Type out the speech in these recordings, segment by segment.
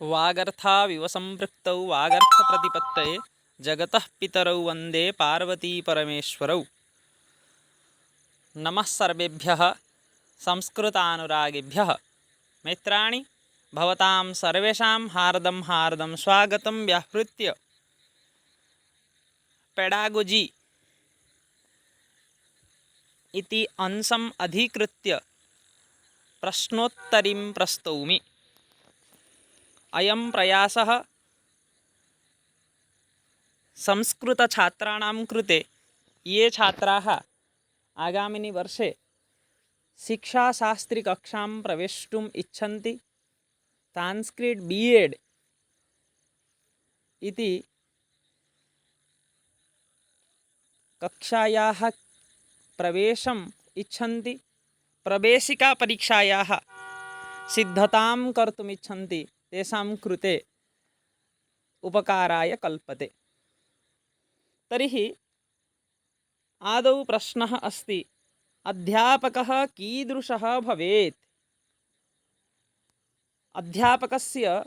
वागर्थाविव सम्पृक्तौ वागर्थप्रतिपत्तये जगतः पितरौ वन्दे पार्वती परमेश्वरौ। नमः सर्वेभ्यः संस्कृतानुरागिभ्यः। मित्राणि, भवतां सर्वेषां हार्दं स्वागतं व्याहृत्य पेडागोजी इति अंशम् अधिकृत्य प्रश्नोत्तरीं प्रस्तौमि। अयं प्रयासः संस्कृतछात्राणां कृते, ये छात्राः आगामिनि वर्षे शिक्षाशास्त्रिकक्षां प्रवेष्टुम् इच्छन्ति, संस्कृत BEd इति कक्षायाः प्रवेशम् इच्छन्ति, प्रवेशिकापरीक्षायाः सिद्धतां कर्तुमिच्छन्ति, तेषां कृते उपकाराय कल्पते। तर्हि आदौ प्रश्नः अस्ति, अध्यापकः कीदृशः भवेत्? अध्यापकस्य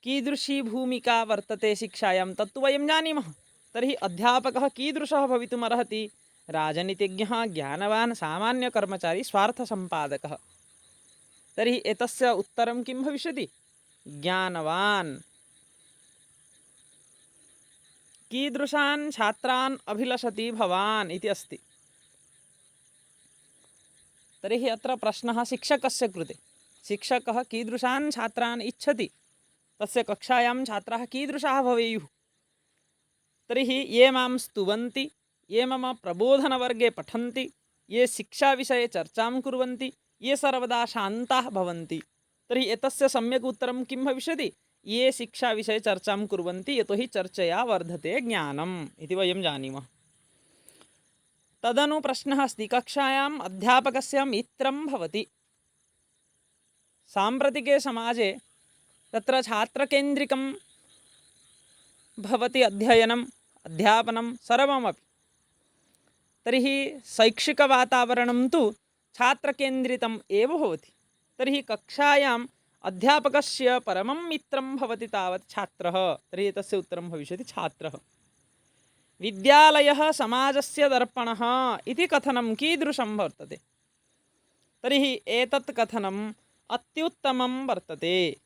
कीदृशी भूमिका वर्तते शिक्षायां, तत्तु वयं जानीमः। तर्हि अध्यापकः कीदृशः भवितुमर्हति? राजनीतिज्ञः, ज्ञानवान्, सामान्यकर्मचारी, स्वार्थसम्पादकः। तर्हि एतस्य उत्तरं किं भविष्यति? ज्ञानवान्। कीदृशान् छात्रान् अभिलषति भवान् इति अस्ति। तर्हि अत्र प्रश्नः शिक्षकस्य कृते। शिक्षकः कीदृशान् छात्रान् इच्छति? तस्य कक्षायां छात्राः कीदृशाः भवेयुः? तर्हि ये मां स्तुवन्ति, ये मम प्रबोधनवर्गे पठन्ति, ये शिक्षाविषये चर्चां कुर्वन्ति, ये सर्वदा शान्ताः भवन्ति, तर्हि एतस्य सम्यक् उत्तरं किं भविष्यति? ये शिक्षाविषये चर्चां कुर्वन्ति, यतोहि चर्चया वर्धते ज्ञानम् इति वयं जानीमः। तदनु प्रश्नः अस्ति, कक्षायाम् अध्यापकस्य मित्रं भवति। साम्प्रतिके समाजे तत्र छात्रकेन्द्रिकं भवति अध्ययनम्, अध्यापनं सर्वमपि। तर्हि शैक्षिकवातावरणं तु छात्रकेन्द्रितम् एव भवति। तर्हि कक्षायाम् अध्यापकस्य परमं मित्रं भवति तावत् छात्रः। तर्हि तस्य उत्तरं भविष्यति छात्रः। विद्यालयः समाजस्य दर्पणः इति कथनं कीदृशं वर्तते? तर्हि एतत् कथनम् अत्युत्तमं वर्तते।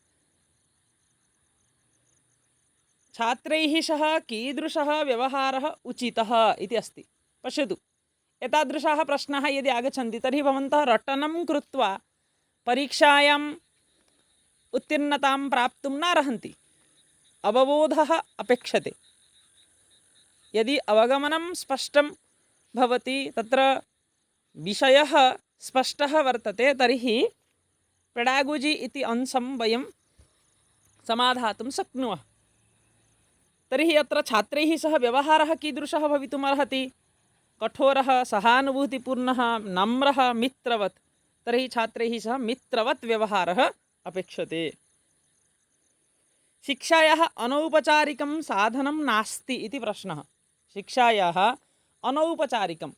छात्रैः सह कीदृशः व्यवहारः उचितः इति अस्ति। पश्यतु, एतादृशाः प्रश्नाः यदि आगच्छन्ति तर्हि भवन्तः रटनं कृत्वा परीक्षायाम् उत्तीर्णतां प्राप्तुं नार्हन्ति। अवबोधः अपेक्षते। यदि अवगमनं स्पष्टं भवति, तत्र विषयः स्पष्टः वर्तते, तर्हि पेडागोजी इति अंशं वयं समाधातुं शक्नुमः। तर्हि अत्र छात्रैः सह व्यवहारः कीदृशः भवितुमर्हति? कठोरः, सहानुभूतिपूर्णः, नम्रः, मित्रवत्। तर्हि छात्रैः सह मित्रवत् व्यवहारः अपेक्षते। शिक्षायाः अनौपचारिकं साधनं नास्ति इति प्रश्नः। शिक्षायाः अनौपचारिकं,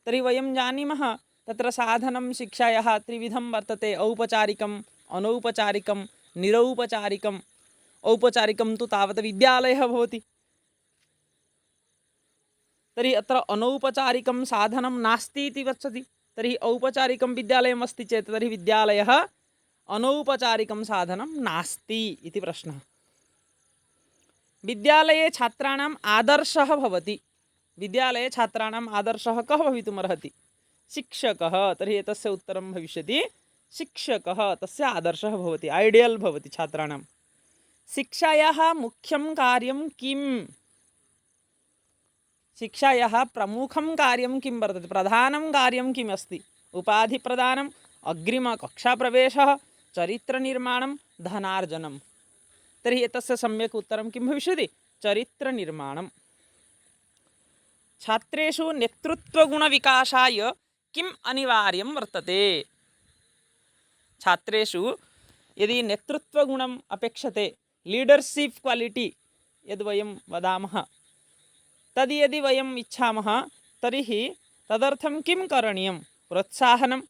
तर्हि वयं जानीमः तत्र साधनं शिक्षायाः त्रिविधं वर्तते: औपचारिकम्, अनौपचारिकं, निरौपचारिकम्। औपचारिकं तु तावत् विद्यालयः भवति। तर्हि अत्र अनौपचारिकं साधनं नास्ति इति वदति। तर्हि औपचारिकं विद्यालयम् अस्ति चेत् तर्हि विद्यालयः अनौपचारिकं साधनं नास्ति इति प्रश्नः। विद्यालये छात्राणाम् आदर्शः भवति। विद्यालये छात्राणाम् आदर्शः कः भवितुमर्हति? शिक्षकः। तर्हि एतस्य उत्तरं भविष्यति शिक्षकः। तस्य आदर्शः भवति, ऐडियल् भवति छात्राणां। शिक्षायाः मुख्यं कार्यं किम्? शिक्षायाः प्रमुखं कार्यं किं वर्तते? प्रधानं कार्यं किम् अस्ति? उपाधिप्रदानम्, अग्रिमकक्षाप्रवेशः, चरित्रनिर्माणं, धनार्जनं। तर्हि एतस्य सम्यक् उत्तरं किं भविष्यति? चरित्रनिर्माणं। छात्रेषु नेतृत्वगुणविकासाय किम् अनिवार्यं वर्तते? छात्रेषु यदि नेतृत्वगुणम् अपेक्षते, लीडर्शिप् क्वालिटी यद् वयं वदामः, तद् यदि वयम् इच्छामः, तर्हि तदर्थं किं करणीयं? प्रोत्साहनम्,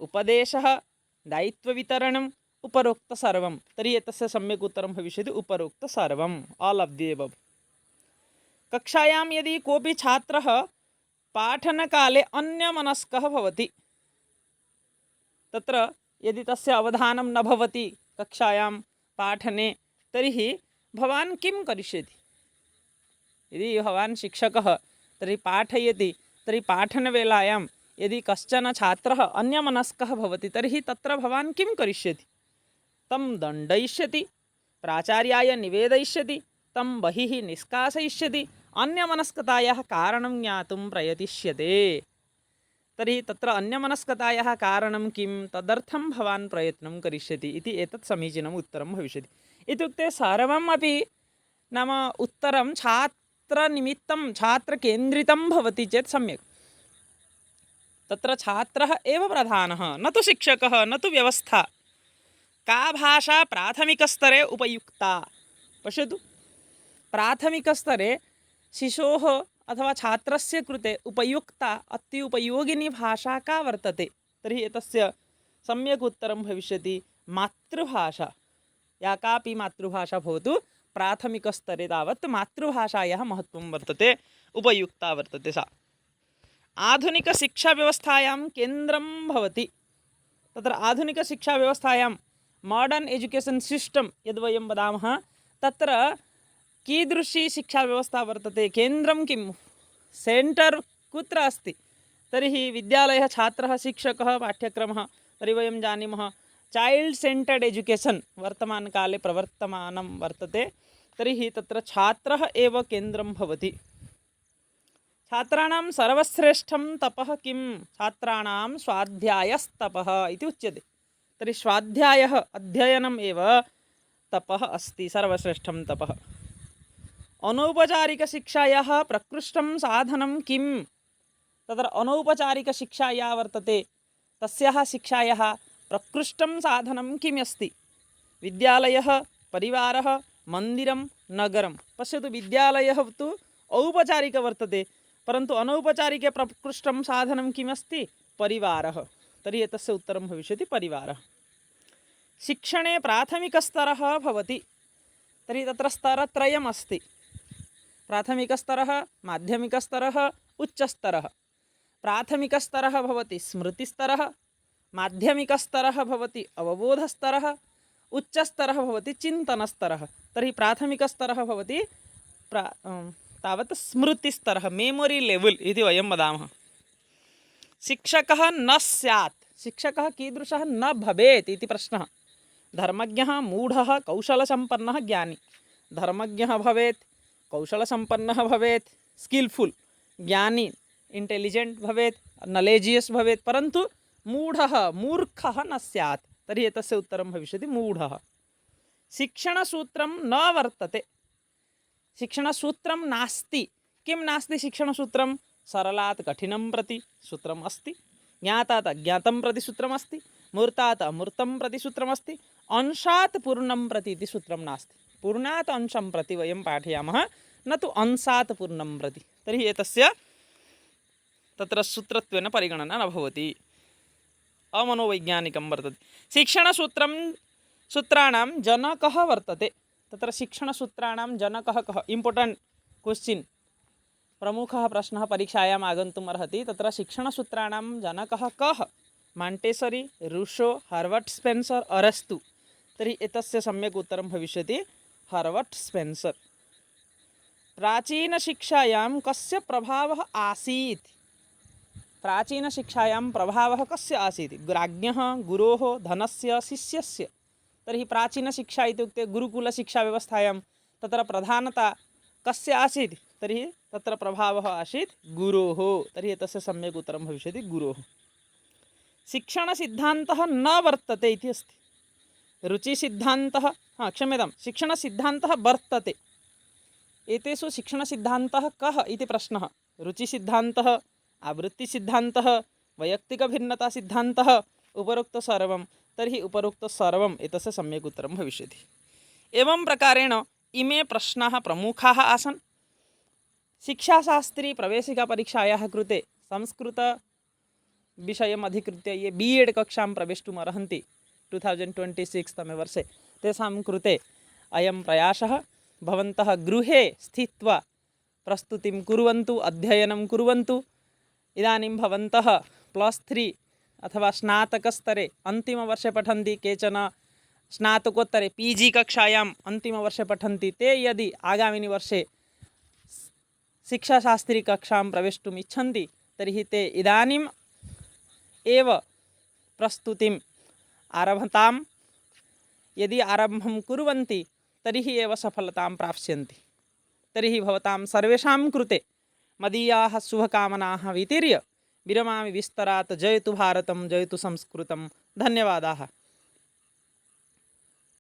उपदेशः, दायित्ववितरणम् उपरोक्तसर्वं। तर्हि एतस्य सम्यक् उत्तरं भविष्यति उपरोक्तसर्वम्, आल् आफ् दि एबव्। कक्षायां यदि कोऽपि छात्रः पाठनकाले अन्यमनस्कः भवति, तत्र यदि तस्य अवधानं न भवति कक्षायां पाठने, तर्हि भवान् किं करिष्यति? यदि भवान् शिक्षकः तर्हि पाठयति, तर्हि पाठनवेलायां यदि कश्चन छात्रः अन्यमनस्कः भवति तर्हि तत्र भवान् किं करिष्यति? तं दण्डयिष्यति, प्राचार्याय निवेदयिष्यति, तं बहिः निष्कासयिष्यति, अन्यमनस्कतायाः कारणं ज्ञातुं प्रयतिष्यते। तर्हि तत्र अन्यमनस्कतायाः कारणं किं, तदर्थं भवान् प्रयत्नं करिष्यति इति एतत् समीचीनम् उत्तरं भविष्यति। इत्युक्ते सर्वमपि नाम उत्तरं छात्रनिमित्तं छात्रकेन्द्रितं भवति चेत् सम्यक्। तत्र छात्रः एव प्रधानः, न तु शिक्षकः, न तु व्यवस्था। का भाषा प्राथमिकस्तरे उपयुक्ता? पश्यतु, प्राथमिकस्तरे शिशोः अथवा छात्रस्य कृते उपयुक्ता अत्युपयोगिनी भाषा का वर्तते? तर्हि एतस्य सम्यक् उत्तरं भविष्यति मातृभाषा। या कापि मातृभाषा भवतु, प्राथमिकस्तरे तावत् मातृभाषायाः महत्त्वं वर्तते, उपयुक्ता वर्तते सा। आधुनिकशिक्षाव्यवस्थायां केन्द्रं भवति। तत्र आधुनिकशिक्षाव्यवस्थायां माडर्न् एजुकेशन् सिस्टम् यद्वयं वदामः, तत्र कीदृशी शिक्षाव्यवस्था वर्तते? केन्द्रं किं, सेण्टर् कुत्र अस्ति? तर्हि विद्यालयः, छात्रः, शिक्षकः, पाठ्यक्रमः। तर्हि वयं जानीमः चैल्ड् सेण्टर्ड् एजुकेशन् वर्तमानकाले प्रवर्तमानं वर्तते। तर्हि तत्र छात्रः एव केन्द्रं भवति। छात्राणां सर्वश्रेष्ठं तपः किं? छात्राणां स्वाध्यायस्तपः इति उच्यते। तर्हि स्वाध्यायः, अध्ययनम् एव तपः अस्ति, सर्वश्रेष्ठं तपः। अनौपचारिकशिक्षायाः प्रकृष्टं साधनं किं? तत्र अनौपचारिकशिक्षा या वर्तते तस्याः शिक्षायाः प्रकृष्टं साधनं किम् अस्ति? विद्यालयः, परिवारः, मन्दिरं, नगरं। पश्यतु, विद्यालयः तु औपचारिकः वर्तते, परन्तु अनौपचारिके प्रकृष्टं साधनं किम् अस्ति? परिवारः। तर्हि एतस्य उत्तरं भविष्यति परिवारः। शिक्षणे प्राथमिकस्तरः भवति, तर्हि तत्र स्तरत्रयम् अस्ति। प्राथमिकस्तरः, माध्यमिकस्तरः, उच्चस्तरः। प्राथमिकस्तरः भवति स्मृतिस्तरः, माध्यमिकस्तरः भवति अवबोधस्तरः, उच्चस्तरः भवति चिन्तनस्तरः। तर्हि प्राथमिकस्तरः भवति तावत् स्मृतिस्तरः, मेमोरि लेवल् इति वयं वदामः। शिक्षकः न स्यात्, शिक्षकः कीदृशः न भवेत् इति प्रश्नः। धर्मज्ञः, मूढः, कौशलसम्पन्नः, ज्ञानी। धर्मज्ञः भवेत्, कौशलसम्पन्नः भवेत्, स्किल्फुल्, ज्ञानी, इण्टेलिजेण्ट् भवेत्, नलेजियस् भवेत्, परन्तु मूढः, मूर्खः न स्यात्। तर्हि एतस्य उत्तरं भविष्यति मूढः। शिक्षणसूत्रं न वर्तते, शिक्षणसूत्रं नास्ति। किं नास्ति शिक्षणसूत्रं? सरलात् कठिनं प्रति सूत्रम् अस्ति, ज्ञातात् अज्ञातं प्रति सूत्रम् अस्ति, मूर्तात् अमूर्तं प्रति सूत्रम् अस्ति, अंशात् पूर्णं प्रति इति सूत्रं नास्ति। पूर्णात् अंशं प्रति वयं पाठयामः, न तु अंशात् पूर्णं प्रति। तर्हि एतस्य तत्र सूत्रत्वेन परिगणना न भवति, अमनोवैज्ञानिकं वर्तते। शिक्षणसूत्रं सूत्राणां जनकः वर्तते। तत्र शिक्षणसूत्राणां जनकः कः? इम्पोर्टेण्ट् क्वश्चिन्, प्रमुखः प्रश्नः परीक्षायाम् आगन्तुम् अर्हति। तत्र शिक्षणसूत्राणां जनकः कः? माण्टेसरी, रूसो, हर्वर्ट् स्पेन्सर्, अरस्तु। तर्हि एतस्य सम्यक् उत्तरं भविष्यति हर्वर्ट् स्पेन्सर्। प्राचीनशिक्षायां कस्य प्रभावः आसीत्? प्राचीनशिक्षायां प्रभावः कस्य आसीत्? राज्ञः, गुरोः, धनस्य, शिष्यस्य। तर्हि प्राचीनशिक्षा इत्युक्ते गुरुकुलशिक्षाव्यवस्थायां तत्र प्रधानता कस्य आसीत्? तर्हि तत्र प्रभावः आसीत् गुरोः। तर्हि एतस्य सम्यक् उत्तरं भविष्यति गुरोः। शिक्षणसिद्धान्तः न वर्तते इति अस्ति। रुचिसिद्धान्तः, क्षम्यतां, शिक्षणसिद्धान्तः वर्तते। एतेषु शिक्षणसिद्धान्तः कः इति प्रश्नः। रुचिसिद्धान्तः, आवृत्तिसिद्धान्तः, वैयक्तिकभिन्नतासिद्धान्तः, उपरोक्तसर्वं। तर्हि उपरोक्तसर्वम् एतस्य सम्यक् उत्तरं भविष्यति। एवं प्रकारेण इमे प्रश्नाः प्रमुखाः आसन्। शिक्षाशास्त्री प्रवेशिकापरीक्षायाः कृते संस्कृत विषयम् अधिकृत्य ये B.एड् कक्षां प्रवेष्टुम् अर्हन्ति 2026 तमे वर्षे तेषां कृते अयं प्रयासः। भवन्तः गृहे स्थित्वा प्रस्तुतिं कुर्वन्तु, अध्ययनं कुर्वन्तु। इदानीं भवन्तः +3 अथवा स्नातकस्तरे अन्तिमवर्षे पठन्ति, केचन स्नातकोत्तरे PG कक्षायाम् अन्तिमवर्षे पठन्ति। ते यदि आगामिनि वर्षे शिक्षाशास्त्रीकक्षां प्रवेष्टुम् इच्छन्ति तर्हि ते इदानीम् एव प्रस्तुतिम् आरभताम्। यदि आरम्भं कुर्वन्ति तर्हि एव सफलतां प्राप्स्यन्ति। तर्हि भवतां सर्वेषां कृते मदीयाः शुभकामनाः वितीर्य विरमामि विस्तरात्। जयतु भारतं, जयतु संस्कृतं। धन्यवादाः।